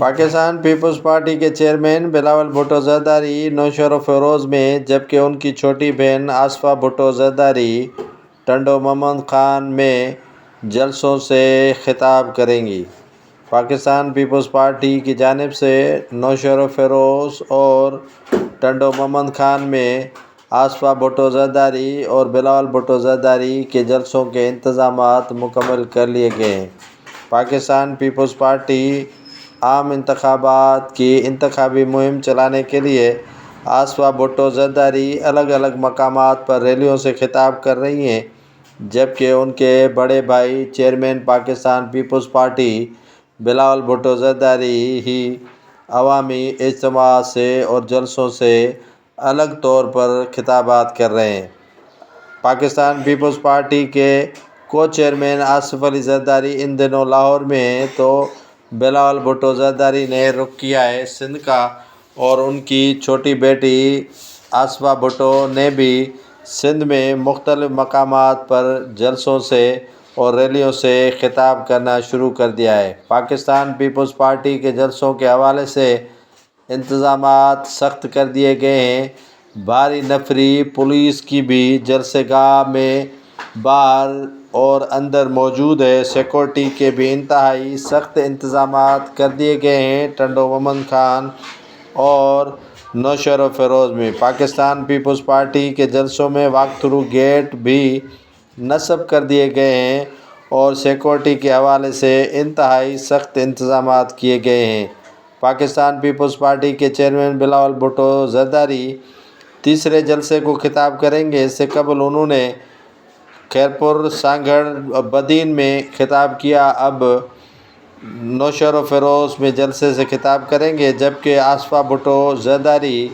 Pakistan Peoples party کے chairman Bilawal Bhutto Zardari نوشہر و فیروز میں، جبکہ ان کی چھوٹی بہن آصفہ بھٹو زرداری ٹنڈو محمد خان میں جلسوں سے خطاب کریں گی۔ پاکستان پیپلز پارٹی کی جانب سے نوشہر و فیروز اور ٹنڈو محمد خان میں آصفہ بھٹو زرداری اور بلاول بھٹو زرداری کے جلسوں کے انتظامات مکمل کر لیے گئے ہیں۔ پاکستان پیپلز پارٹی عام انتخابات کی انتخابی مہم چلانے کے لیے آصفہ بھٹو زرداری الگ الگ مقامات پر ریلیوں سے خطاب کر رہی ہیں، جبکہ ان کے بڑے بھائی چیئرمین پاکستان پیپلز پارٹی بلاول بھٹو زرداری ہی عوامی اجتماعات سے اور جلسوں سے الگ طور پر خطابات کر رہے ہیں۔ پاکستان پیپلز پارٹی کے کو چیئرمین آصف علی زرداری ان دنوں لاہور میں ہیں، تو بلاول بھٹو زرداری نے رخ کیا ہے سندھ کا، اور ان کی چھوٹی بیٹی آصفہ بھٹو نے بھی سندھ میں مختلف مقامات پر جلسوں سے اور ریلیوں سے خطاب کرنا شروع کر دیا ہے۔ پاکستان پیپلز پارٹی کے جلسوں کے حوالے سے انتظامات سخت کر دیے گئے ہیں۔ بھاری نفری پولیس کی بھی جلسہ گاہ میں باہر اور اندر موجود ہے۔ سیکورٹی کے بھی انتہائی سخت انتظامات کر دیے گئے ہیں۔ ٹنڈو محمد خان اور نوشہر و فیروز میں پاکستان پیپلز پارٹی کے جلسوں میں واک تھرو گیٹ بھی نصب کر دیے گئے ہیں اور سیکورٹی کے حوالے سے انتہائی سخت انتظامات کیے گئے ہیں۔ پاکستان پیپلز پارٹی کے چیئرمین بلاول بھٹو زرداری تیسرے جلسے کو خطاب کریں گے۔ اس سے قبل انہوں نے خیرپور، سانگھڑ اور بدین میں خطاب کیا، اب نوشہر و فیروز میں جلسے سے خطاب کریں گے، جبکہ آصفہ بھٹو زرداری